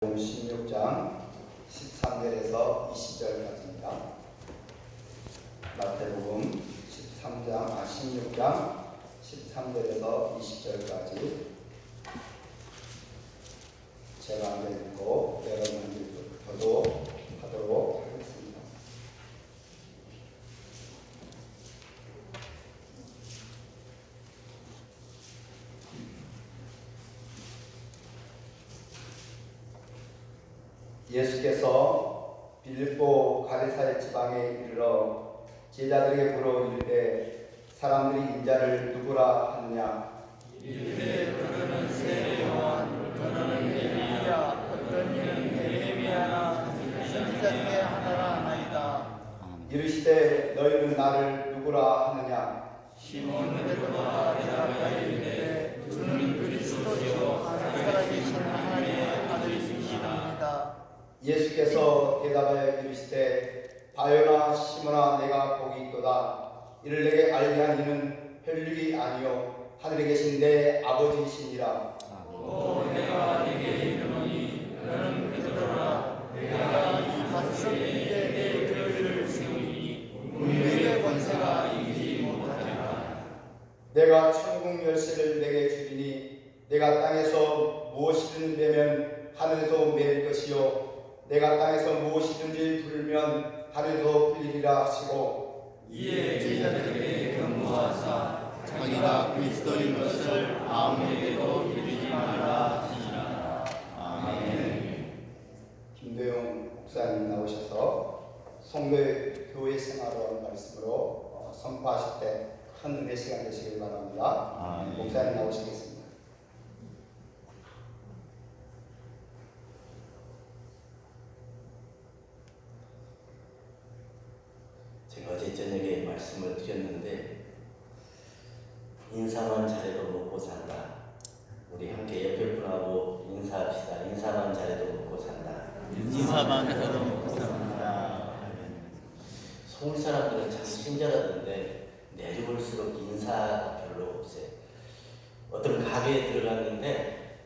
16장 13절에서 20절까지입니다. 마태복음 16장 13절에서 20절까지 제가 한번 읽고 여러분 읽어도 하도록 하겠습니다. 예수께서 빌립보 가리사의 지방에 이르러 제자들에게 물어 이르되 사람들이 인자를 누구라 하느냐. 이르되 그들은 세례 요한, 그들은 엘리야, 어떤 이는 예레미야나 선지자 중에 하나라 하나이다. 이르시되 너희는 나를 누구라 하느냐. 시몬 베드로가 대답하여 이르되 주는 그리스도시요 살아계신 하나님의 아들이시니이다. 예수께서 대답하여 이르시되 바요나 시몬아 내가 복이 있도다. 이를 내게 알게 한 이는 혈육이 아니요 하늘에 계신 내 아버지시니라. 내가 네게 이르노니 너는 베드로라. 내가 이 반석 위에 내 교회를 세우니 문명의 권세가 이기지 못하리라. 내가 천국 열쇠를 내게 주리니 내가 땅에서 무엇이든 내면 하늘에서 매일 것이요 내가 땅에서 무엇이든지 풀면 하늘에서 풀리리라 하시고 이에 제자들에게 경고하사 자기가 그리스도인 것을 아무에게도 이르지 말라 하시니라. 아멘. 김도영 목사님 나오셔서 성도의 교회 생활을 말씀으로 선포하실 때 큰 은혜 시간 되시길 바랍니다. 목사님 나오시겠습니다. 제가 어제 저녁에 말씀을 드렸는데 인사만 잘해도 먹고 산다. 우리 함께 옆에 분하고 인사합시다. 인사만 잘해도 먹고 산다. 인사만 해도 먹고 산다. 서울 사람들은 참 친절하던데 내려볼수록 인사가 별로 없어요. 어떤 가게에 들어갔는데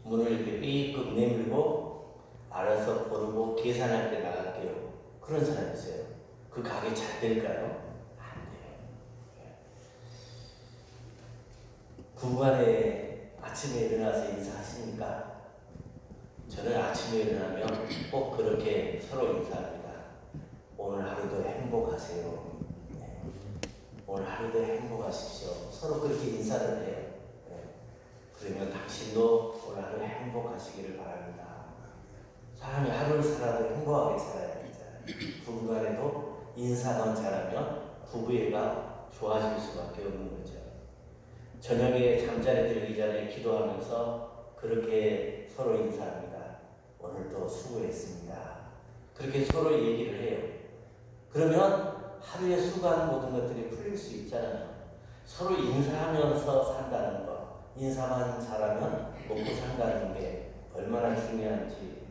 문을 이렇게 삐끔 내밀고 알아서 고르고 계산할 때 나갈게요. 그런 사람이 있어요. 그 가게 잘 될까요? 안 돼요. 부부간에 아침에 일어나서 인사하십니까? 저는 아침에 일어나면 꼭 그렇게 서로 인사합니다. 오늘 하루도 행복하세요. 네. 오늘 하루도 행복하십시오. 서로 그렇게 인사를 해요. 네. 그러면 당신도 오늘 하루 행복하시기를 바랍니다. 사람이 하루를 살아도 행복하게 살아야 되잖아요. 부부간에도 인사만 잘하면 부부애가 좋아질 수밖에 없는 거죠. 저녁에 잠자리 들기 전에 기도하면서 그렇게 서로 인사합니다. 오늘도 수고했습니다. 그렇게 서로 얘기를 해요. 그러면 하루에 수고한 모든 것들이 풀릴 수 있잖아요. 서로 인사하면서 산다는 거, 인사만 잘하면 먹고 산다는 게 얼마나 중요한지.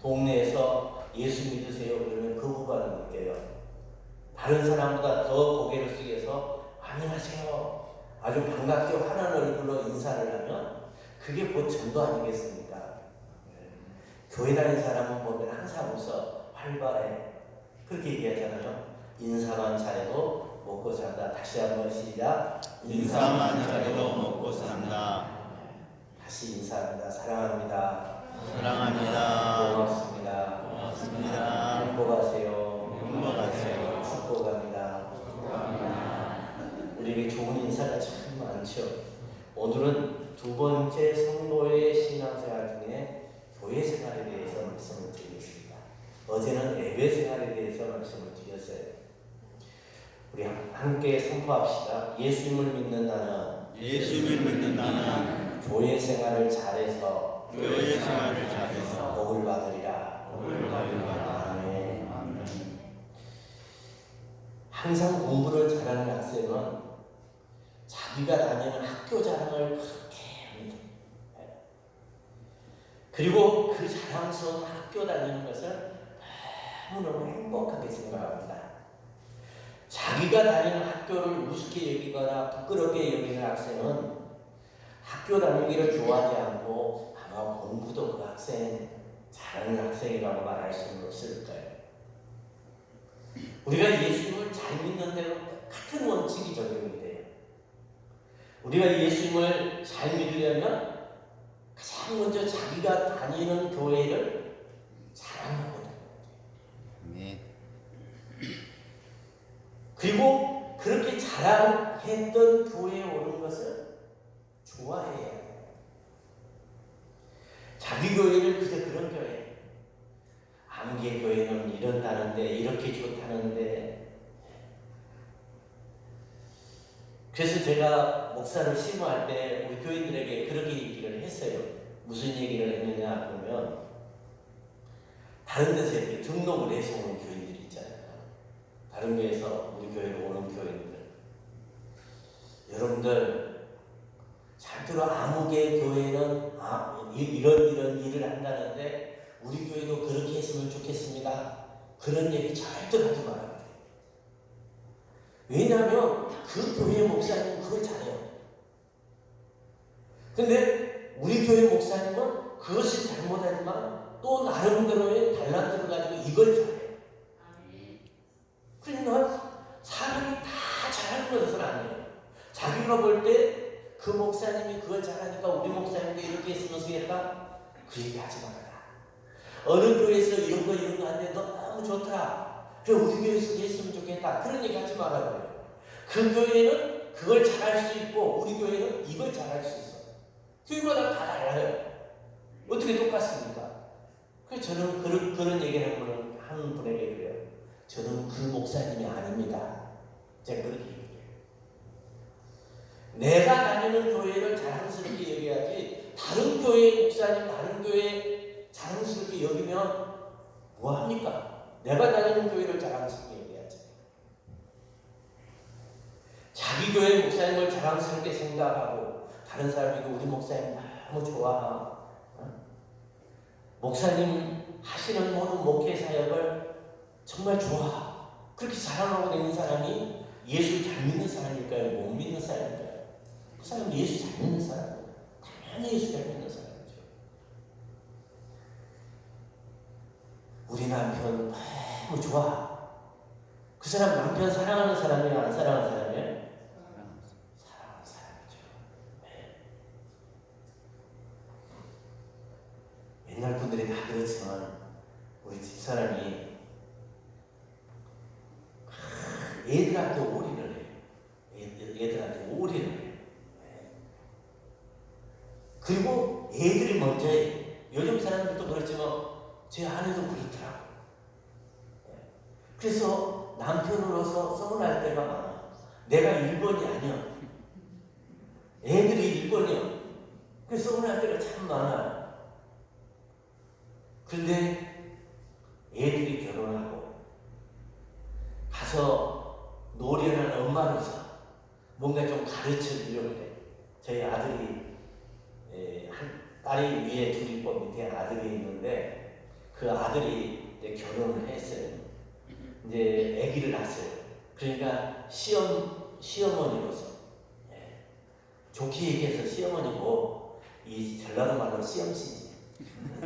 동네에서 예수 믿으세요 그러면 그 후반은 어때요? 다른 사람보다 더 고개를 숙여서 안녕하세요 아주 반갑게 환한 얼굴로 인사를 하면 그게 곧 전도 아니겠습니까? 교회 다니는 사람은 보면 항상 웃어 활발해 그렇게 얘기하잖아요. 인사만 잘해도 먹고 산다. 다시 한번 시작. 인사만 잘해도 먹고 산다. 다시 인사합니다. 사랑합니다. 사랑합니다. 고맙습니다. 고맙습니다. 행복하세요. 행복하세요. 축복합니다. 우리에게 좋은 인사가 참 많죠. 오늘은 두 번째 성도의 신앙생활 중에 교회 생활에 대해서 말씀을 드리겠습니다. 어제는 예배 생활에 대해서 말씀을 드렸어요. 우리 함께 선포합시다. 예수님을 믿는 나는 예수를 믿는 나는 교회 생활을 잘해서 교회 생활을 잘해서 복을 받으리라. 복을 받으리라. 아멘. 아멘. 항상 공부를 잘하는 학생은 자기가 다니는 학교 자랑을 그렇게 합니다. 그리고 그 자랑스러운 학교 다니는 것을 너무너무 행복하게 생각합니다. 자기가 다니는 학교를 우습게 여기거나 부끄럽게 여기는 학생은 학교 다니기를 좋아하지 않고 아마 공부도 그 학생 잘하는 학생이라고 말할 수는 없을 거예요. 우리가 예수님을 잘 믿는 대로 같은 원칙이 적용이 돼요. 우리가 예수님을 잘 믿으려면 가장 먼저 자기가 다니는 교회를 자랑하고 다녀야 돼요. 그리고 그렇게 자랑했던 교회에 오는 것을 좋아해야 돼요. 자기 교회를 그저 그런 교회, 암계 교회는 이런다는데 이렇게 좋다는데. 그래서 제가 목사를 심호할 때 우리 교인들에게 그렇게 얘기를 했어요. 무슨 얘기를 했느냐 그러면, 다른 데서 이렇게 등록을 해서 오는 교인들이 있잖아요. 다른 교회에서 우리 교회로 오는 교인들, 여러분들 잘 들어, 아무개 교회는 이런 일을 한다는데 우리 교회도 그렇게 했으면 좋겠습니다. 그런 얘기 절대 하지 말아야 돼요. 왜냐하면 그 교회 목사님은 그걸 잘해요. 근데 우리 교회 목사님은 그것을 잘못하지만 또 나름대로의 달란트를 가지고 이걸 잘해요. 그러니까 사람이 다 잘하는 것은 아니에요. 자기가 볼 때 그 목사님이 그걸 잘하니까 우리 목사님도 이렇게 했으면 좋겠다, 그 얘기 하지 말아라. 어느 교회에서 이런 거 하는데 너무 좋다, 그래 우리 교회에서도 했으면 좋겠다, 그런 얘기 하지 말아요. 그 교회는 그걸 잘할 수 있고 우리 교회는 이걸 잘할 수 있어. 교회마다 다 달라요. 어떻게 똑같습니까? 그래서 저는 그런 얘기를 하는 분에게 그래요. 저는 그 목사님이 아닙니다. 제가 그렇게 얘기해요. 내가 다니는 교회를 자랑스럽게 여겨야지, 다른 교회 목사님, 다른 교회 자랑스럽게 여기면 뭐합니까? 내가 다니는 교회를 자랑스럽게 여겨야지. 자기 교회 목사님을 자랑스럽게 생각하고 다른 사람이 우리 목사님 너무 좋아, 목사님 하시는 모든 목회 사역을 정말 좋아, 그렇게 자랑하고 다니는 사람이 예수 잘 믿는 사람일까요? 못 믿는 사람일까요? 그 사람은 예수 잘 믿는 사람이에요. 당연히 예수 잘 믿는 사람이죠. 우리 남편 너무 좋아. 그 사람 남편 사랑하는 사람이에요? 안 사랑하는 사람이에요? 사랑하는 사람이죠. 네. 옛날 분들이 다 그렇지만 우리 집사람이 애들한테 올인을 해요. 애들한테 올인을 해요. 네. 그리고 애들이 먼저 해요. 요즘 사람들도 그렇지만 제 아내도 그렇더라고요. 네. 그래서 남편으로서 서운할 때가 많아. 내가 1번이 아니야. 애들이 1번이야. 그래서 서운할 때가 참 많아요. 그런데 애들이 결혼하고 가서 노련한 엄마로서 뭔가 좀 가르쳐 주려고 해. 저희 아들이 딸이 위에 둘 있고 밑에 아들이 있는데, 그 아들이 이제 결혼을 했어요. 이제 아기를 낳았어요. 그러니까 시어머니로서, 좋게 얘기해서 시어머니고, 이 전라도 말로 시엄씨지.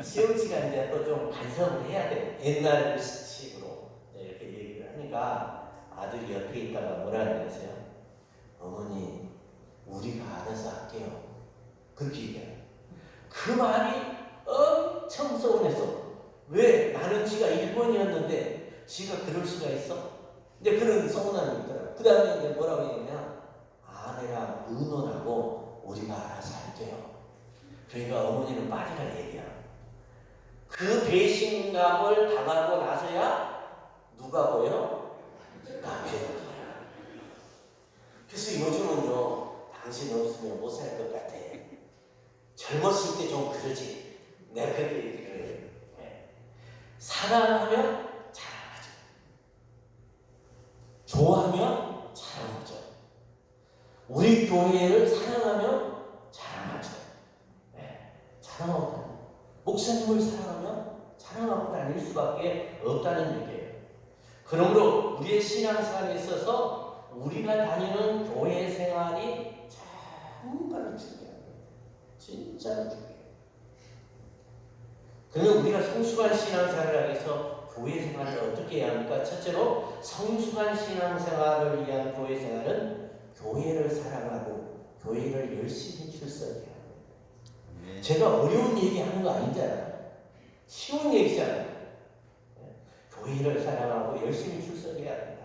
시엄씨가 이제 또 좀 간섭을 해야 돼. 옛날 식으로 이렇게 얘기를 하니까 아들이 옆에 있다가 뭐라 그러세요? 어머니, 우리가 알아서 할게요. 그렇게 얘기해요. 그 말이 엄청 서운했어. 왜? 나는 지가 1번이었는데 지가 그럴 수가 있어? 근데 그런 서운함이 있더라고요. 그 다음에 이제 뭐라고 했냐면, 아내랑 의논하고 우리가 알아서 할게요. 그러니까 어머니는 빠지라 얘기야. 그 배신감을 당하고 나서야 누가 보여? 남편이 보여. 그래서 요즘은요, 당신 없으면 못 살 것 같아. 젊었을 때 좀 그러지. 내가 그렇게 얘기를 해요. 사랑하면 자랑하죠. 좋아하면 자랑하죠. 우리 교회를 사랑하면 자랑하죠. 자랑하고 다니고, 목사님을 사랑하면 자랑하고 다닐 수밖에 없다는 얘기예요. 그러므로 우리의 신앙생활에 있어서 우리가 다니는 교회 생활이 정말 중요합니다. 진짜로 중요해요. 그러면 우리가 성숙한 신앙생활을 하기 위해서 교회 생활을 어떻게 해야 합니까? 첫째로 성숙한 신앙생활을 위한 교회 생활은 교회를 사랑하고 교회를 열심히 출석해야 합니다. 제가 어려운 얘기하는 거 아니잖아요. 쉬운 얘기잖아요. 교회를 사랑하고 열심히 출석해야 합니다.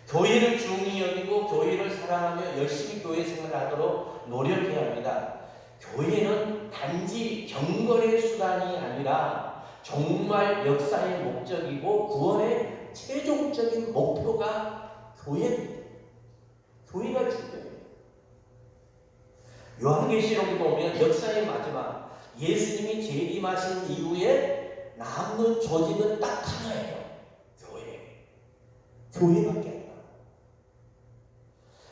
교회를 중히 여기고 교회를 사랑하며 열심히 교회 생활을 하도록 노력해야 합니다. 교회는 단지 경건의 수단이 아니라 정말 역사의 목적이고 구원의 최종적인 목표가 교회입니다. 교회가 중요해요. 요한계시록에 보면 역사의 마지막 예수님이 재림하신 이후에 남는 조직은 딱 하나예요. 교회밖에 안 나와요.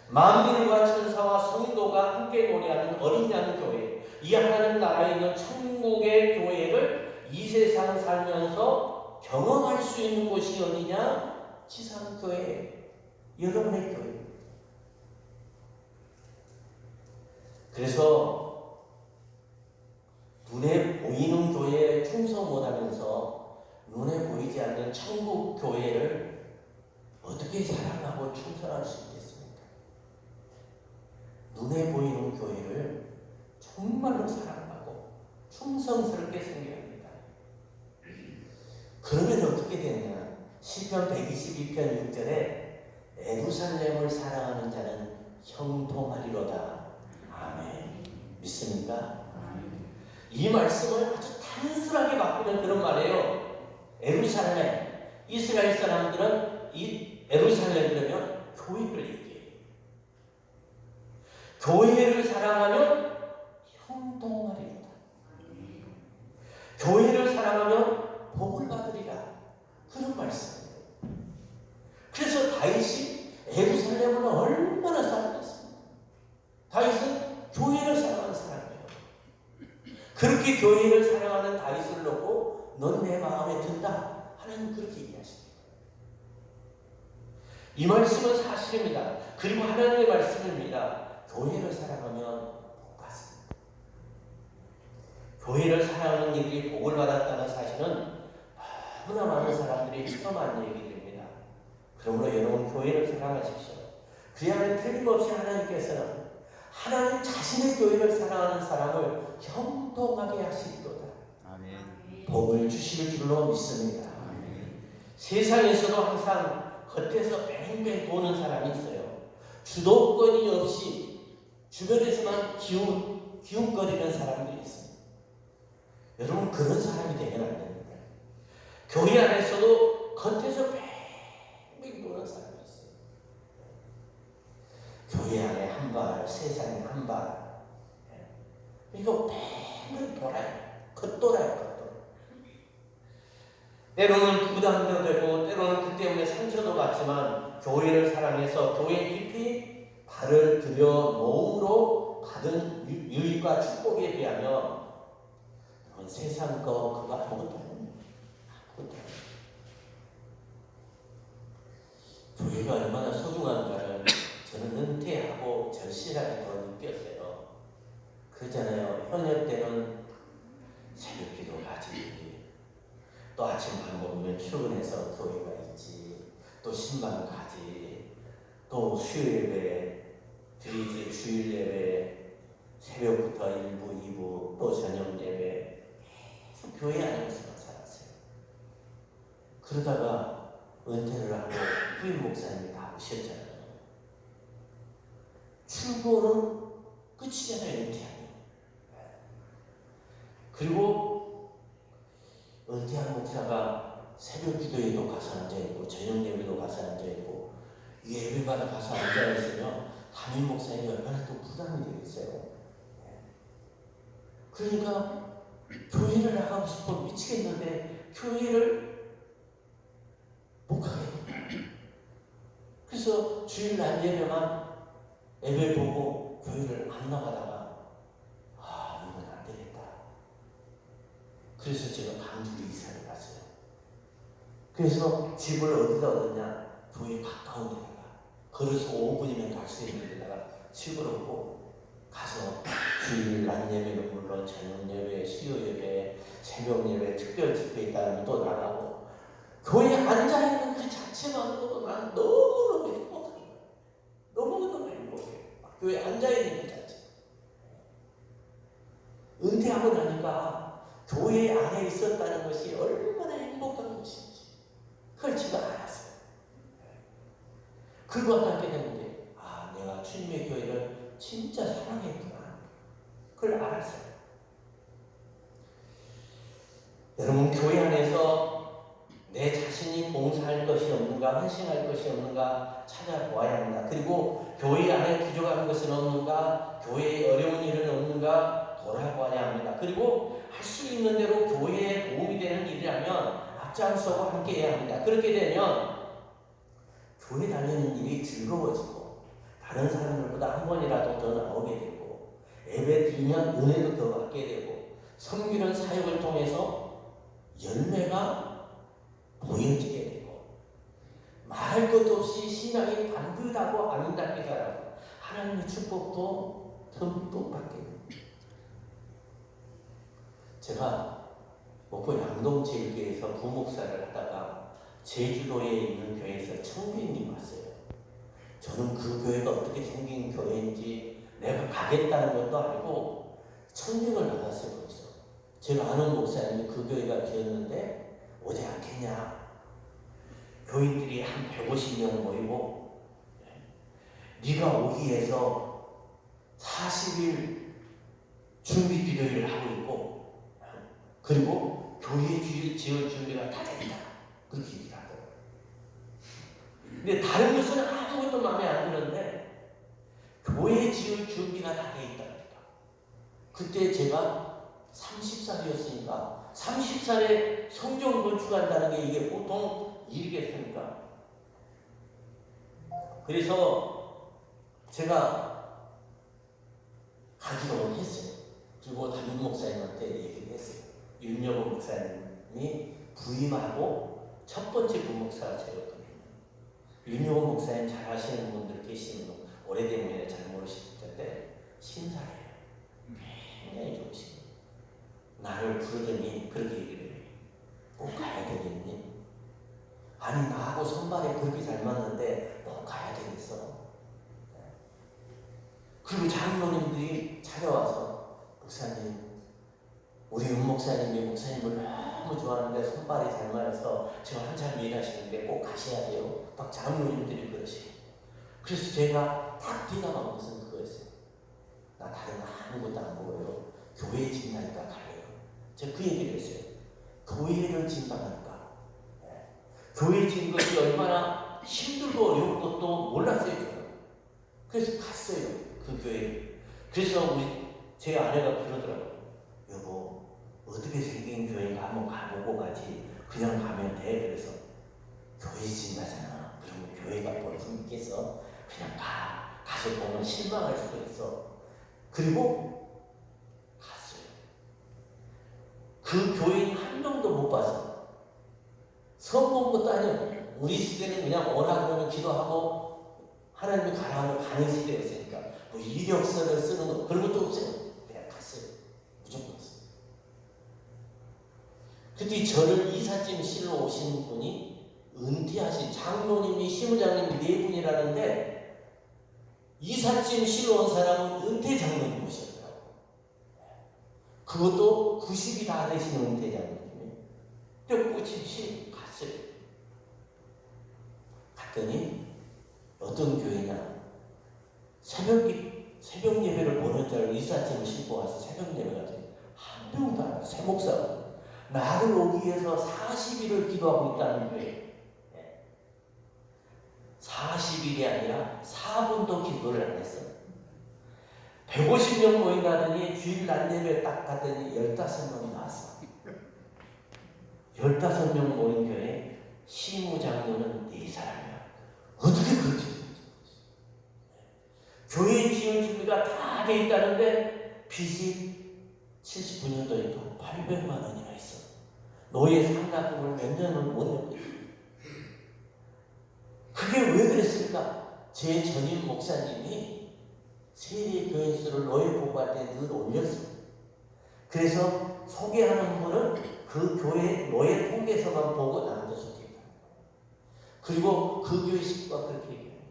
만민과 천사와 성도가 함께 노래하는 어린 양 교회, 이 하나님 나라에 있는 천국의 교회를 이 세상 살면서 경험할 수 있는 곳이 어디냐? 지상교회, 여러분의 교회. 그래서 눈에 보이는 교회에 충성 못하면서 눈에 보이지 않는 천국 교회를 어떻게 사랑하고 충성할 수 있겠습니까? 눈에 보이는 교회를 정말로 사랑하고 충성스럽게 섬겨야 합니다. 그러면 어떻게 되느냐? 시편 122편 6절에 예루살렘을 사랑하는 자는 형통하리로다. 아멘. 믿습니까? 이 말씀을 아주 단순하게 바꾸면 그런 말이에요. 예루살렘, 이스라엘 사람들은 이 예루살렘 그러면 교회를 얘기해요. 교회를 사랑하면 형통하리로다. 교회를 사랑하면 복을 받으리라. 그런 말씀이에요. 그래서 다윗이 예루살렘을 얼마나 사랑했습니까? 다윗은 교회를 사랑하는 사람이에요. 그렇게 교회를 사랑하는 다윗을 놓고 넌 내 마음에 든다. 하나님 그렇게 얘기하십니다. 이 말씀은 사실입니다. 그리고 하나님의 말씀입니다. 교회를 사랑하면 복 받습니다. 교회를 사랑하는 이들이 복을 받았다는 사실은 너무나 많은 사람들이 체험한 얘기입니다. 그러므로 여러분 교회를 사랑하십시오. 그야말로 틀림없이 하나님께서는 하나님 자신의 교회를 사랑하는 사람을 형통하게 하시리로다. 아멘. 복을 주실 줄로 믿습니다. 아멘. 세상에서도 항상 겉에서 뱅뱅 도는 사람이 있어요. 주도권이 없이 주변에서만 기웃거리는 사람들이 있습니다. 여러분 그런 사람이 되면 안 됩니다. 교회 안에서도 겉에서 뱅뱅 도는 사람이 있어요. 교회 안에 한 발, 세상에 한 발. 이거 뱅뱅 돌아요. 겉돌아요. 때로는 부담도 되고 때로는 그 때문에 상처도 받지만 교회를 사랑해서 교회 깊이 발을 들여 놓음으로 받은 유익과 축복에 비하면 세상 그거 아무것도 아닙니다. 아무것도 아닙니다. 교회가 얼마나 소중한가를 저는 은퇴하고 절실하게 더 느꼈어요. 그러잖아요. 현역 때는 새벽 기도 가지, 또 아침 밥 먹으면 출근해서 교회가 있지, 또 신방 가지, 또 수요일 예배 드리지, 주일 예배 새벽부터 1부, 2부, 또 저녁 예배 계속 교회 안에서만 살았어요. 그러다가 은퇴를 하고 후임 목사님이 다 오셨잖아요. 출근은 끝이잖아요. 은퇴하면. 그리고 은퇴한 목사가 새벽 기도에도 가서 앉아있고 저녁 예배도 가서 앉아있고 예배마다 가서 앉아있으면 담임 목사님이 얼마나 또 부담이 되겠어요. 그러니까 교회를 나가고 싶어 미치겠는데 교회를 못 가겠다. 그래서 주일 날 예배만 예배 보고 교회를 안 나가다가 이건 안 되겠다. 그래서 제가 강주로 이사를 갔어요. 그래서 집을 어디다 얻었냐? 교회 가까운 데다가 걸어서 5분이면 갈 수 있는 데다가 집을 얻고 가서 주일 낮 예배는 물론 저녁 예배, 수요 예배, 새벽 예배 특별 집회 있다면 또 나가고 교회에 앉아있는 그 자체만으로도 난 너무너무 행복해요. 너무너무 행복해요. 교회에 앉아있는 그 자체. 은퇴하고 나니까 교회 안에 있었다는 것이 얼마나 행복한 것인지 그걸 제가 알았어요. 그걸 알게 됐는데 내가 주님의 교회를 진짜 사랑했구나. 그걸 알았어요. 여러분, 교회 안에서 내 자신이 봉사할 것이 없는가, 헌신할 것이 없는가 찾아보아야 합니다. 그리고 교회 안에 부족한 것은 없는가, 교회에 어려운 일은 없는가 돌아보아야 합니다. 그리고 할 수 있는 대로 교회에 도움이 되는 일이라면 앞장서고 함께 해야 합니다. 그렇게 되면 교회 다니는 일이 즐거워지고 다른 사람들보다 한 번이라도 더 나오게 되고 예배 드리면 은혜도 더 받게 되고 섬기는 사역을 통해서 열매가 보여지게 되고 말할 것도 없이 신앙이 반듯하고 아름답게 자라고 하나님의 축복도 듬뿍 받게 됩니다. 제가 목포 양동제일교회에서 부목사를 하다가 제주도에 있는 교회에서 청주인님 왔어요. 저는 그 교회가 어떻게 생긴 교회인지 내가 가겠다는 것도 알고 청중을 받았어요. 거기서 제가 아는 목사님이 그 교회가 비었는데 오지 않겠냐. 교인들이 한 150명 모이고 네가 오기 위해서 40일 준비 기도회를 하고 있고 그리고 교회 지을 준비가 다 됐다. 그렇게 얘기를 하더라고요. 근데 다른 것은 아무것도 마음에 안 드는데 교회 지을 준비가 다 돼 있다니까. 그때 제가 30살이었으니까 30살에 성전 건축한다는 게 이게 보통 일이겠습니까? 그래서 제가 가기로 했어요. 그리고 담임 목사님한테 얘기를 했어요. 윤여보 목사님이 부임하고 첫 번째 부목사가 저였거든요. 윤여보 목사님 잘 아시는 분들 계시는 분 오래되면 잘 모르실 텐데 신사예요. 굉장히 좋으시고 나를 부르더니 그렇게 얘기를 해요. 꼭 가야 되겠니? 아니 나하고 손발에 그렇게 잘 맞는데 꼭 가야 되겠어. 그리고 장로님들이 찾아와서 목사님 우리 윤 목사님이 목사님을 너무 좋아하는데 손발이 잘 맞아서 지금 한참 일하시는데 꼭 가셔야 돼요. 막 장로님들이 그러시고 그래서 제가 딱 대답한 것은 그거였어요. 나 다른 거 아무것도 안 보여요. 교회 짓나니까 갈래요. 제가 그 얘기를 했어요. 교회를 짓는다니까. 교회 짓는 것이 얼마나 힘들고 어려운 것도 몰랐어요. 저는. 그래서 갔어요. 그 교회에. 그래서 제 아내가 그러더라고요. 여보 어떻게 생긴 교회인가 한번 가보고 가지. 그냥 가면 돼. 그래서 교회 짓나잖아. 그러면 교회가 벌써 있겠어. 그냥 가서 보면 실망할 수도 있어. 그리고 갔어요. 그 교인 한 명도 못 봤어. 선본 것도 아니에요. 우리 시대는 그냥 오라 그러면 기도하고 하나님이 가라 하면 가는 시대였으니까 뭐 이력서를 쓰는 거 그런 것도 없어요. 그냥 갔어요. 무조건 갔어요. 그때 저를 이삿짐 실러 오신 분이 은퇴하신 장로님이 시무장님 4분이라는데 이삿짐 실러 온 사람은 은퇴 장로님이셨더라고요. 그것도 90이 다 되시는 은퇴 장로님이 뼈꼬치 갔어요. 갔더니 어떤 교회냐 새벽 예배를 보는 줄 알고 이삿짐을 싣고 와서 새벽 예배 갔더니 한 명도 안 와요. 새 목사가 나를 오기 위해서 40일을 기도하고 있다는 거예요. 40일이 아니라 4분도 기도를 안 했어요. 150명 모인다더니 주일 낮 예배 딱 갔더니 15명이 나왔어. 15명 모인 교회 시무장로는 4사람이야. 어떻게 그렇게 되는지. 교회 지을 준비가 다 돼 있다는데 빚이 79년도니까 800만 원이나 있어. 노예 상납금을 몇 년을 못 내고. 그게 왜 그랬습니까? 제 전임 목사님이 세례 교인 수를 노예 보고할 때 늘 올렸어요. 그래서 소개하는 분은 그 교회 노예 통계서만 보고 나눠서 얘기합니다. 그리고 그 교회 식구가 그렇게 얘기합니다.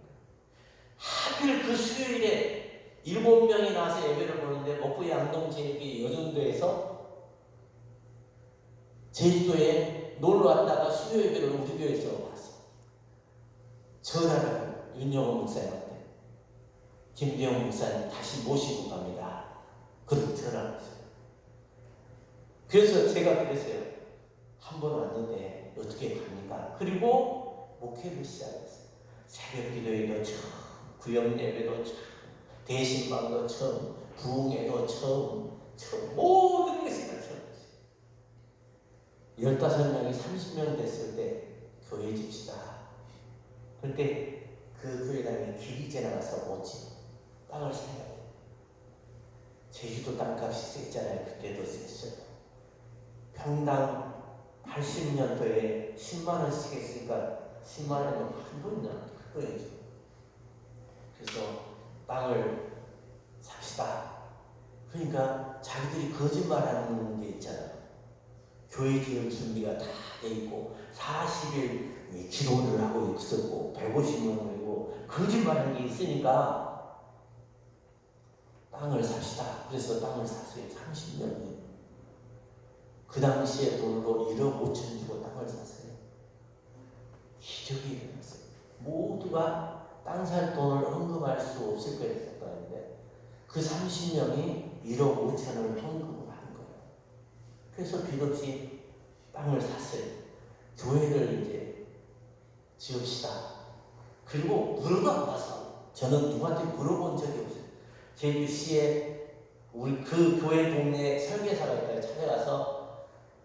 하필 그 수요일에 7명이 나와서 예배를 보는데 목포 양동지역의 여전도에서 제주도에 놀러 왔다가 수요 예배를 우리 교회에서 봤어. 전화를 윤영호 목사님한테 김대영 목사님 다시 모시고 갑니다. 그렇게 전화를 했어요. 그래서 제가 그랬어요. 한 번 왔는데 어떻게 갑니까? 그리고 목회를 시작했어요. 새벽 기도회도 처음, 구역 예배도 처음, 대신방도 처음, 부흥회도 처음, 모든 것이 다 처음이었어요. 15명이 30명 됐을 때 교회 집시다. 그런데 그 교회당에 길이 지나가서 오지 땅을 사야 돼. 제주도 땅값이 셌잖아요. 그때도 셌어요. 평당 80년도에 10만원씩 했으니까 10만원은 한 번이나 그거였죠. 그래서 땅을 삽시다. 그러니까 자기들이 거짓말하는 게 있잖아요. 교회 지을 준비가 다 돼 있고 40일 기도를 하고 있었고 150명이고 거짓말하는 게 있으니까 땅을 삽시다. 그래서 땅을 샀어요. 30년이. 그 당시에 돈으로 1억 5천 주고 땅을 샀어요. 기적이 일어났어요. 모두가 땅 살 돈을 언급할 수 없을 거라 생각했는데 그 30명이 1억 5천을 헌금을 한 거예요. 그래서 빚없이 땅을 샀어요. 교회를 이제 지읍시다. 그리고 물어도 안 가서 저는 누구한테 물어본 적이 없어요. 제주시에 우리 그 교회 동네에 설계사가 있다고 찾아가서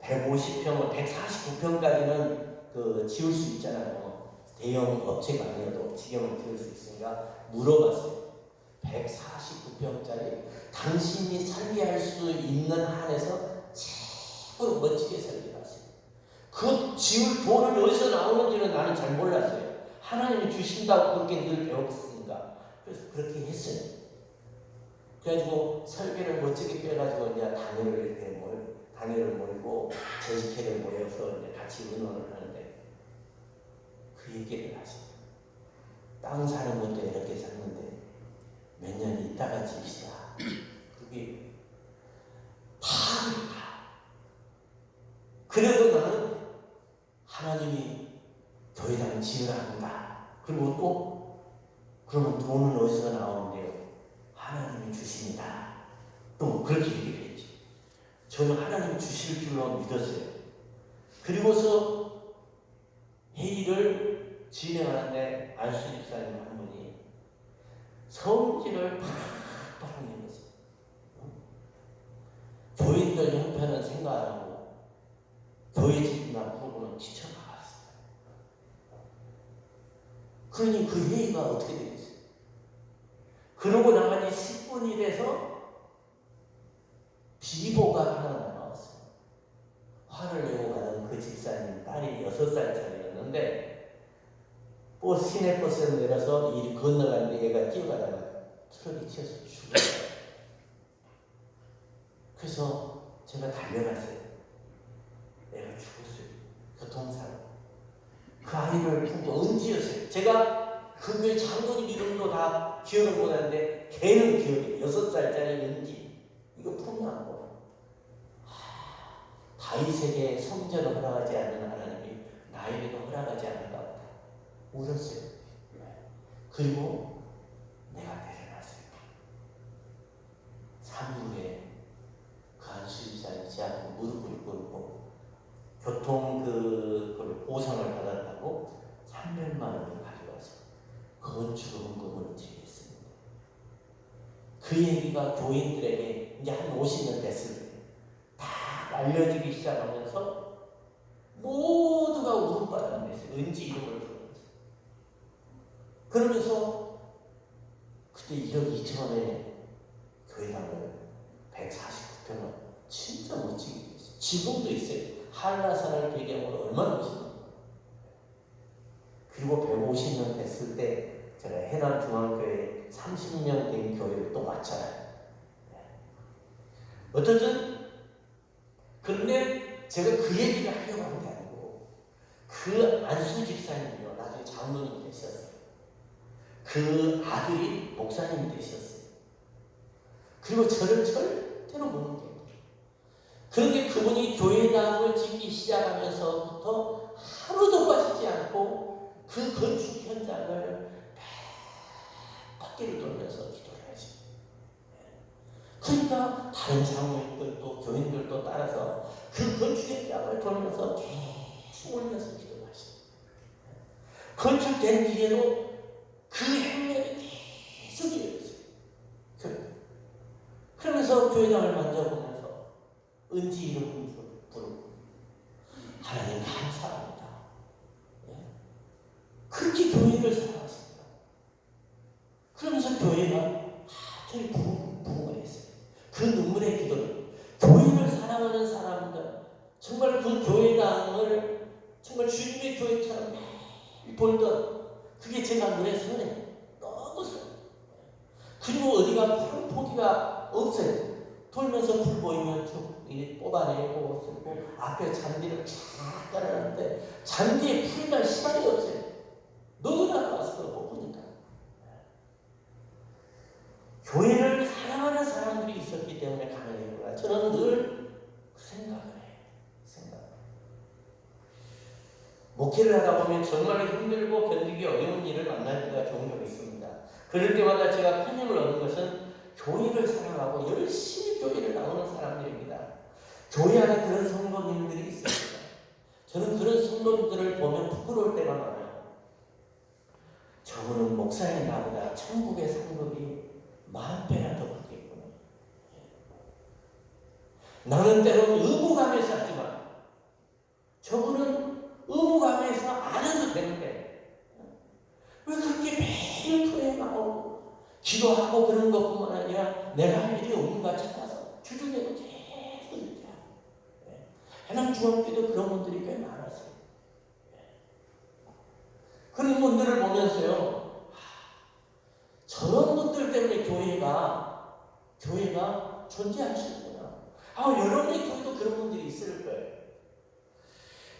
150평을 149평까지는 그 지을 수 있잖아요. 대형 업체가 아니어도 지경을 지을 수 있으니까 물어봤어요. 149평짜리 당신이 설계할 수 있는 한에서 최고로 멋지게 설계했어요. 그 지을 돈을 어디서 나오는지는 나는 잘 몰랐어요. 하나님이 주신다고 그렇게 늘 배웠으니까. 그래서 그렇게 했어요. 그래가지고 설계를 멋지게 빼가지고 이제 단위를 모이고 제지회를 모여서 이제 같이 의논을 하는데 그 얘기를 하시죠. 땅 사는 것도 이렇게 샀는데 몇 년 있다가 집시다. 그게 파괴다. 그래도 나는 하나님이 교회당을 지으라 한다. 그리고 또 그러면 돈은 어디서 나오는데요? 하나님이 주십니다. 또 그렇게 얘기를 했지. 저는 하나님 주실 줄로 믿었어요. 그리고서 회의를 진행하는데 안수 집사님 한 분이 성질을 팍팍 내면서 교인들 형편은 생각 안 하고 교회 집이나 부르고는 지쳐나갔어요. 그러니 그 회의가 어떻게 되겠어요? 그러고 나가니 10분이 돼서 비보가 하나 나왔어요. 화를 내고 가는 그 집사님 딸이 6살짜리였는데 시내버스에 내려서 일이 건너가는데 얘가 뛰어가다가 트럭이 치여서 죽었어요. 그래서 제가 달려갔어요. 내가 죽었어요. 교통사고. 그 아이를 품고 은지였어요. 제가 그 교회 장로님 이름도 다 기억을 못하는데 걔는 기억해요. 6살짜리 은지. 이거 품이 안 보여. 다윗에게 성전을 허락하지 않는 하나님이 나에게도 허락하지 않는가 보다. 울었어요. 그리고 내가 내려놨어요. 3일에 그 안수집사님 제 앞에 무릎을 꿇고 교통 그걸 보상을 받았다고 300만 원을 가져와서 건축 헌금을 드리겠습니다. 그 얘기가 교인들에게 이제 한 50년 됐을 때 다 알려지기 시작하면서 모두가 울음바람을 냈어요. 은지 이름을 부르면서. 그러면서 그때 1억 2천원에 교회당을 149평을 진짜 멋지게 했어요. 지금도 있어요. 한라산을 배경으로 얼마나 멋있는지. 그리고 150년 됐을 때 제가 해남중앙교회 30년 된 교회를 또 왔잖아요. 어쨌든 그런데 제가 그 얘기를 하려고 하는 게 아니고 그 안수 집사님이요 나중에 장로님 되셨어요. 그 아들이 목사님이 되셨어요. 그리고 저를 절대로 못 믿게. 그런데 그분이 교회당을 짓기 시작하면서부터 하루도 빠지지 않고 그 건축 현장을 바퀴를 돌면서 기도를 하시고, 그러니까 다른 장로님들도 교인들도 따라서 그 건축 현장을 돌면서 계속 올면서 기도를 하시고, 건축된 뒤에도 그 행렬이 계속 이어졌어요. 그러면서 교회당을 만져보면서 은지 이름 부르고 하나님 감사합니다. 그렇게 교회를 사랑하십니다. 그러면서 교회가 하늘이 부흥을 했어요. 그 눈물의 기도를 교회를 사랑하는 사람들, 정말 그 교회당을 정말 주님의 교회처럼 볼던 그게 제가 눈에 선해 너무 선해. 그리고 어디가 푸른 포기가 없어요. 돌면서 불 보이면 쭉 뽑아내고 쓰고 앞에 잔디를 쫙 깔아놨는데 잔디에 풀이 날 시간이 없어요. 너도나도 와서 그걸 못 보니까. 교회를 사랑하는 사람들이 있었기 때문에 가능한 거야. 저는 늘 그 생각을 해요. 목회를 하다 보면 정말 힘들고 견디기 어려운 일을 만날 때가 종종 있습니다. 그럴 때마다 제가 큰 힘을 얻는 것은 교회를 사랑하고 열심히 교회를 나오는 사람들입니다. 교회 안에 그런 성도님들이 있습니다. 저는 그런 성도님들을 보면 부끄러울 때가 많아요. 저분은 목사인 나보다 천국의 상급이 10,000배나 더 크겠구나. 나는 때로는 의무감에서 하지만 저분은 의무감에서 안 해도 되는데 왜 그렇게 매일 교회에 나오고 기도하고 그런 것뿐만 아니라 내가 할 일이 없는가 찾아서 주중에도 계속 이렇게 하고, 해남 중앙교회도 그런 분들이 꽤 많았어요. 그런 분들을 보면서요, 저런 분들 때문에 교회가 존재할 수 있구나. 여러분의 교회도 그런 분들이 있을 거예요.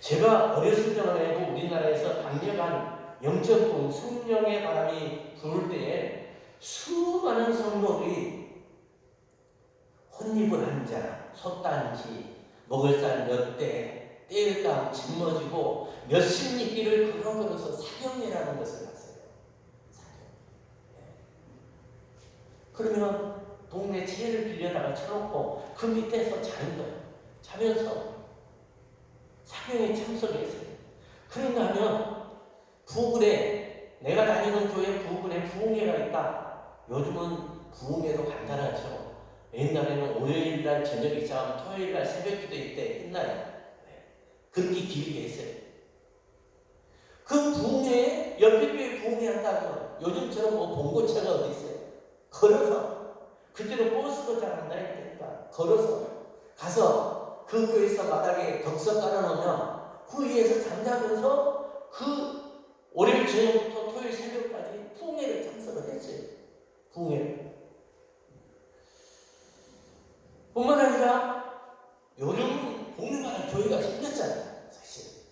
제가 어렸을 때만 해도 우리나라에서 강력한 영적 성령의 바람이 불을 때에 수많은 성도들이 혼입을 한 자, 솥단지, 먹을 쌀 몇 대, 땔감 짊어지고 몇십 리길을 걸어서 사경회라는 것을 갔어요. 그러면 동네 채를 빌려다가 쳐놓고 그 밑에서 자는 거예요. 자면서 사경회에 참석했어요. 그런가 하면 구글에 내가 다니는 교회 구글에 부흥회가 있다. 요즘은 부흥회도 간단하죠. 옛날에는 월요일날 저녁 시작하면 토요일날 새벽 기도 때 끝나요. 그렇게 길게 했어요. 그 부흥회에 옆에 교회 부흥회 한다면 요즘처럼 봉고차가 어디 있어요? 걸어서, 그때는 버스도 잘 안 다닐 테니까 걸어서 가서 그 교회에서 마당에 덕석 깔아놓으면 그 위에서 잠자면서 그 월요일 저녁부터 토요일 새벽까지 부흥회를 참석을 했어요. 부흥회. 뿐만 아니라 요즘 동네마다 교회가 생겼잖아요. 사실.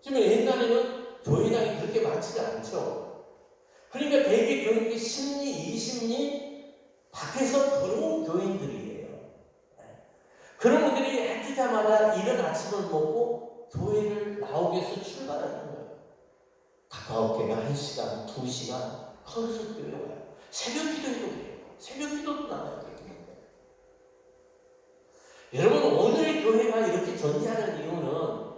지금 옛날에는 교회당이 그렇게 많지가 않죠. 그러니까 대개 교인들이 10리, 20리 밖에서 걸어온 교인들이에요. 그런 분들이 해 뜨자마자 이른 아침을 먹고 교회를 나오기 위해서 출발하는 거예요. 가까웠게는 1시간, 2시간 걸어서 교회 와요. 새벽 기도에도 그래요. 새벽 기도도 나와요. 여러분, 오늘의 교회가 이렇게 존재하는 이유는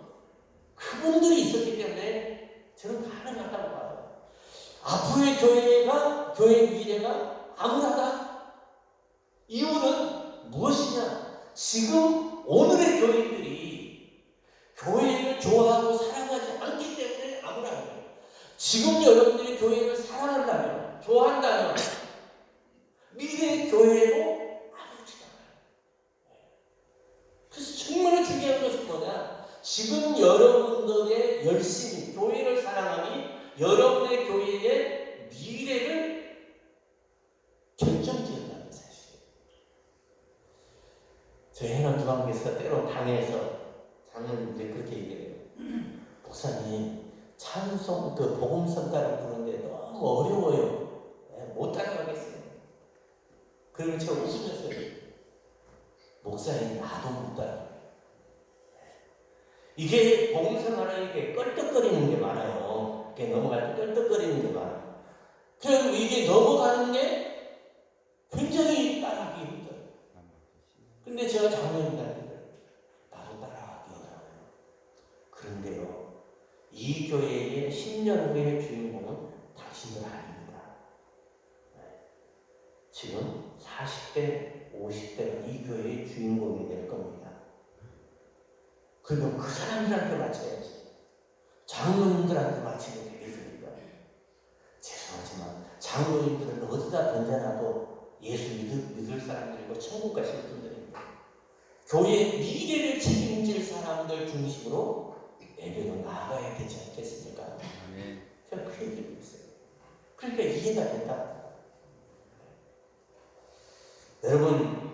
그분들이 있었기 때문에 저는 가능하다고 봐요. 앞으로의 교회 미래가 암울하다? 이유는 무엇이냐? 지금 오늘의 교인들이 교회를 좋아하고 사랑하지 않기 때문에 암울한 거예요. 지금 여러분들이 교회를 사랑한다면, 좋아한다면 미래의 교회도 아무렇지도 않아요. 그래서 정말 중요한 것은 뭐냐? 지금 여러분들의 열심히 교회를 사랑함이 여러분의 교회의 미래를 결정지은다는 사실이에요. 저희 해남 중앙교회에서 때로 당에서 목사님 찬송 그 복음성 따라 부르는데 너무 어려워요. 못 따라가겠어요. 그러면 제가 웃으면서 목사님 나도 못 따라. 이게 복음성하는 이게 껄떡거리는 게 많아요. 이게 넘어갈 때 껄떡거리는 게 많아요. 그럼 이게 넘어가는 게 굉장히 따라하기 힘들어요. 근데 제가 장로님들한테 나도 따라하기 어려워요. 그런데요, 이 교회의 10년 후의 주인공은 당신들 아닙니다. 지금 40대, 50대가 이 교회의 주인공이 될 겁니다. 그러면 그 사람들한테 맞춰야지. 장로님들한테 맞추면 되겠습니까? 죄송하지만 장로님들은 어디다 던져놔도 예수 믿을 사람들이고 천국 가실 분들입니다. 교회의 미래를 책임질 사람들 중심으로 예배로 나아가야 되지 않겠습니까? 제가 그 얘기를 했어요. 그러니까 이해가 된다. 여러분,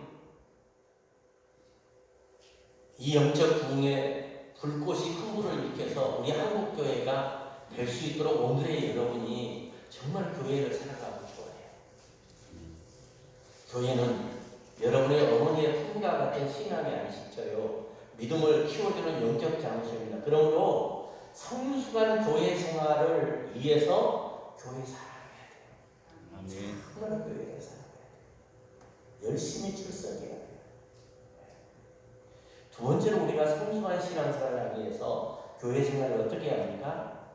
이 영적 부흥의 불꽃이 큰 불을 일으켜서 우리 한국교회가 될 수 있도록 오늘의 여러분이 정말 교회를 살아가고 좋아해요. 교회는 여러분의 어머니의 품과 같은 신앙의 안식처요, 믿음을 키워주는 영적 장소입니다. 그러므로 성숙한 교회 생활을 위해서 교회 살아가야 돼요. 정말 교회를 살아가야 돼요. 열심히 출석해야 돼요. 두 번째로 우리가 성숙한 신앙생활을 하기 위해서 교회 생활을 어떻게 해야 합니까?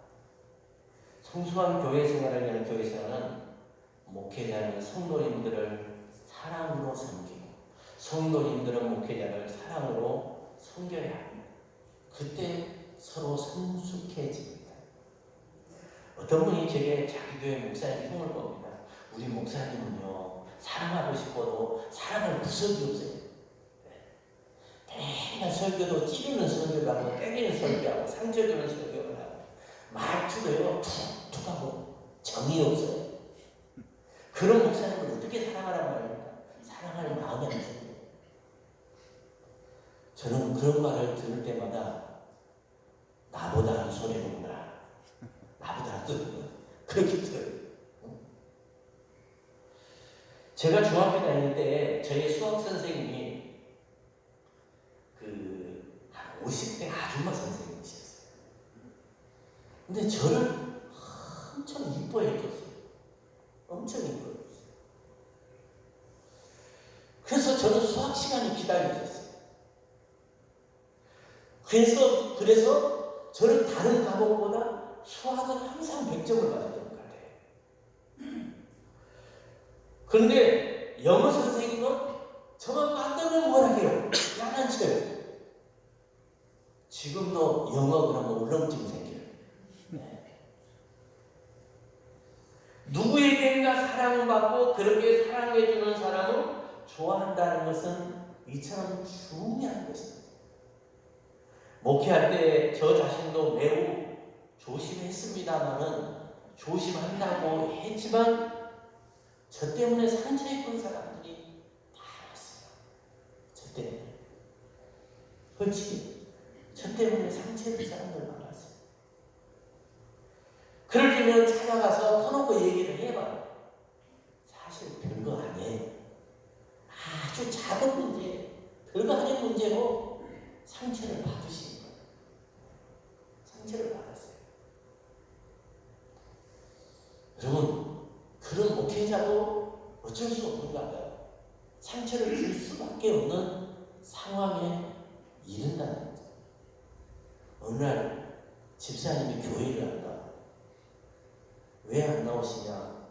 성숙한 교회 생활을 위한 교회 생활은 목회자는 성도님들을 사랑으로 섬기고 성도님들은 목회자를 사랑으로 섬겨야 합니다. 그때 서로 성숙해집니다. 어떤 분이 제게 자기 교회 목사님 흉을 봅니다. 우리 목사님은요, 사랑하고 싶어도 사랑할 구석이 없어요. 맨날 설교도 찌르는 설교를 하고 때리는 설교하고 상처주는 설교를 하고 말투도요 툭툭하고 정이 없어요. 그런 목사님을 어떻게 사랑하라고 말입니까? 사랑할 마음이 안 생겨요. 저는 그런 말을 들을 때마다 나보다 한 손해보구나, 나보다 한 손해보구나, 그렇게 들어요. 제가 중학교 다닐 때 저희 수학 선생님이 한 50대 아줌마 선생님이셨어요. 근데 저를 엄청 이뻐해 줬어요. 엄청 이뻐해 줬어요. 그래서 저는 수학 시간이 기다려졌어요. 그래서 저는 다른 과목보다 수학은 항상 100점을 맞았던 것 같아요. 그런데 영어 선생님은 저만 만나면 뭐라게요? 양아쳐요. 지금도 영어 그러면 울렁증 생겨요. 누구에게인가 사랑받고 그렇게 사랑해주는 사람을 좋아한다는 것은 이처럼 중요한 것입니다. 목회할 때 저 자신도 매우 조심했습니다만은 조심한다고 했지만 저 때문에 상처 입은 사람들이 많았어요. 저 때문에. 솔직히 저 때문에 상처 입은 사람들 많았어요. 그럴 때면 찾아가서 터놓고 얘기를 해봐요. 사실 별거 아니에요. 아주 작은 문제, 별거 아닌 문제로 상처를 받으신 거예요. 상처를 받았어요. 여러분, 그런 목회자도 어쩔 수 없는 것 같아요. 상처를 줄 수밖에 없는 상황에 이른다는 거죠. 어느 날 집사님이 교회를 안 나와요. 왜 안 나오시냐?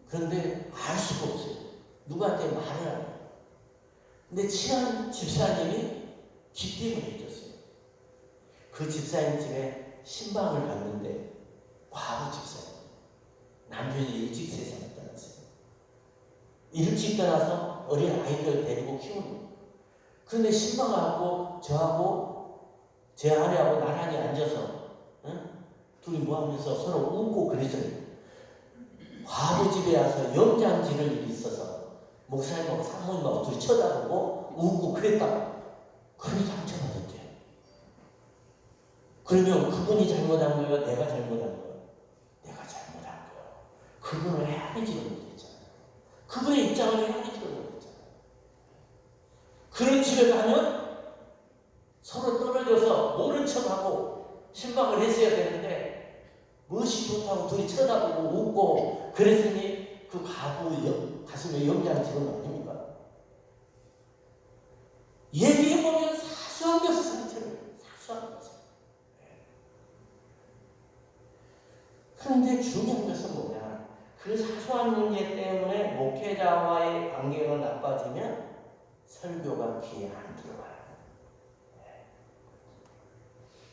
그런데 알 수가 없어요. 누구한테 말을 안 해요. 근데 친한 집사님이 기침을 해줬어요. 그 집사님 집에 신방을 갔는데 과부 집사님, 남편이 일찍 세상에 떠났어요. 일찍 떠나서 어린 아이들 데리고 키우는 거예요. 그런데 신방하고 저하고 제 아내하고 나란히 앉아서 둘이 뭐 하면서 서로 웃고 그랬어요. 과부 집에 와서 영장 지를 일이 있어서 목사님하고 사모님하고 둘이 쳐다보고 웃고 그랬다고. 그래서 상처받았대요. 그러면 그분이 잘못한 거예요? 내가 잘못한 거예요? 내가 잘못한 거예요. 그분을 헤아리지를 못했잖아요. 그분의 입장을 헤아리지를 못했잖아요. 그런 집에 가면 서로 떨어져서 모른 척하고 신방을 했어야 되는데 무엇이 좋다고 둘이 쳐다보고 웃고 그랬으니 그 가슴에 염장 지은 거 아닙니까? 얘기해보면 사소한 것을 사소한 것을. 그런데 중요한 것은 뭐냐? 그 사소한 문제 때문에 목회자와의 관계가 나빠지면 설교가 귀에 안 들어가요.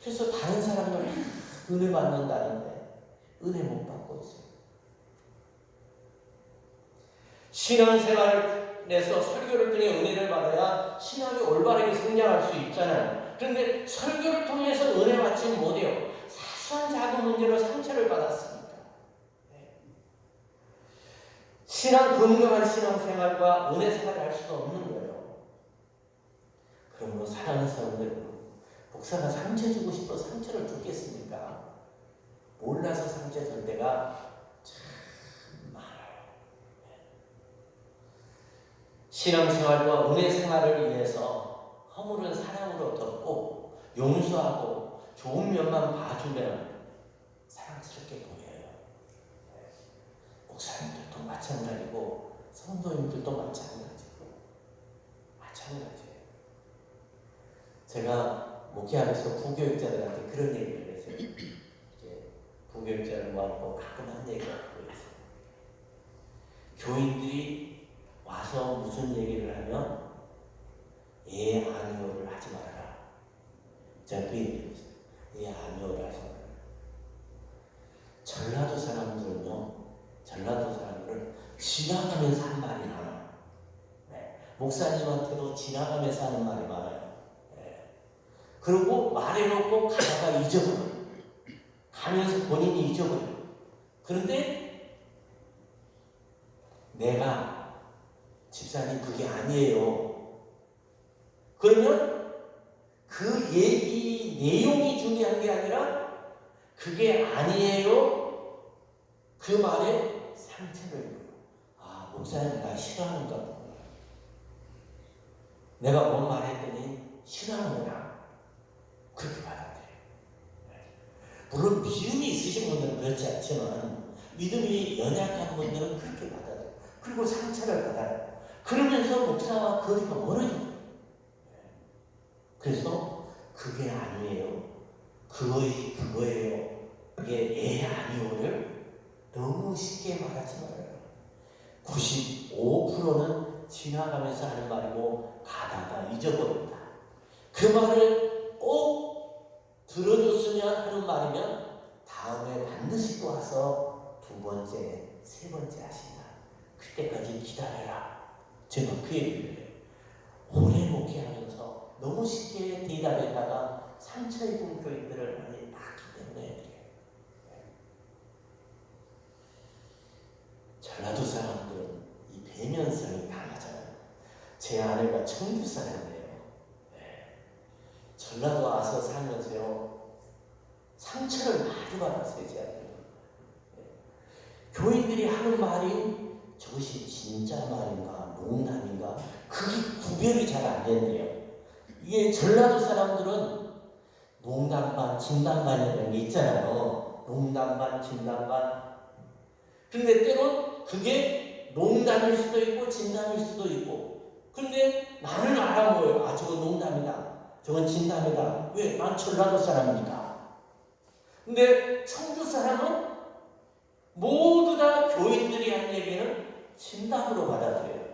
그래서 다른 사람들 은혜 받는다는데 은혜 못 받고 있어요. 신앙생활에서 설교를 통해 은혜를 받아야 신앙이 올바르게 성장할 수 있잖아요. 그런데 설교를 통해서 은혜 받지는 못해요. 사소한 작은 문제로 상처를 받았으니까. 건강한 신앙생활과 은혜 생활을 할 수가 없는 거예요. 그러므로 사랑하는 사람들, 목사가 상처 주고 싶어 상처를 주겠습니까? 몰라서 상처 줄 때가 참 많아요. 신앙생활과 은혜생활을 위해서 허물은 사랑으로 덮고 용서하고 좋은 면만 봐주면 사랑스럽게 보여요. 목사님들도 마찬가지고 성도님들도 마찬가지예요. 제가 목회하면서 부교육자들한테 그런 얘기를 했어요. 이제 부교육자를 모아놓고 가끔 한 얘기가 하고 있어요. 교인들이 와서 무슨 얘기를 하면 예 아니오를 하지 말아라. 제가 그 얘기를 했어요. 예 아니오를 하지 말아라. 전라도 사람들은 지나가면서 한 말이 많아요. 목사님한테도 지나가면서 하는 말이 많아요. 그리고 말해놓고 가다가 잊어버려요. 가면서 본인이 잊어버려요. 그런데 내가 집사님 그게 아니에요. 그러면 그 얘기 내용이 중요한 게 아니라 그게 아니에요. 그 말에 상처를 입어요. 아, 목사님 나 싫어하는가 보구나. 내가 뭔 말했더니 싫어하는구나. 그렇게 받아들여요. 물론 믿음이 있으신 분들은 그렇지 않지만 믿음이 연약한 분들은 그렇게 받아들여요. 그리고 상처를 받아요. 그러면서 목사와 거리가 멀어져요. 그래서 그게 아니에요. 그거예요. 이게 아니오를 너무 쉽게 말하지 말아요. 95%는 지나가면서 하는 말이고 가다가 잊어버린다. 그 말을 꼭 들어줬으면 하는 말이면 다음에 반드시 또 와서 2번째, 3번째 하신다. 그때까지 기다려라. 제가 그 얘기를 해요. 오래 목회하면서 너무 쉽게 대답했다가 상처 입은 교인들을 많이 봤기 때문에 전라도 사람들은 이 배면성이 강하잖아요. 제 아내가 청주 사람이에요. 전라도 와서 살면서요 상처를 많이 받았어요. 제 아내가. 교인들이 하는 말이 저것이 진짜 말인가 농담인가 그게 구별이 잘 안 된대요. 이게 전라도 사람들은 농담 반 진담 반이라는 게 있잖아요. 농담 반 진담 반. 근데 때론 그게 농담일 수도 있고 진담일 수도 있고. 근데 나는 알아 보여요. 아 저건 농담이다. 저건 진담이다. 왜? 난 전라도 사람이니까. 근데 청주 사람은 모두 다 교인들이 한 얘기는 진담으로 받아들여요.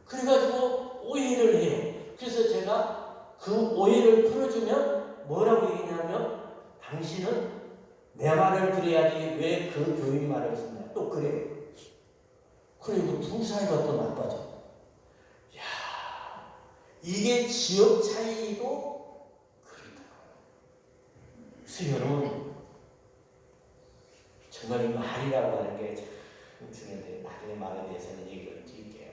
그래가지고 오해를 해요. 그래서 제가 그 오해를 풀어주면 뭐라고 얘기냐면 당신은 내 말을 들어야지 왜 그 교인 말을 듣냐. 또 그래요. 그리고 두 사이가 또 나빠져. 야, 이게 지역 차이도 그렇더라고요. 그래서 여러분 정말 이 말이라고 하는 게 참 중요한데 나중에 말에 대해서는 얘기를 드릴게요.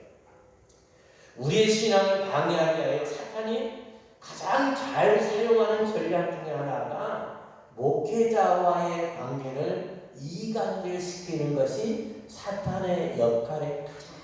우리의 신앙을 방해하게 하여 사탄이 가장 잘 사용하는 전략 중에 하나가 목회자와의 관계를 이간질시키는 것이 사탄의 역할의 가장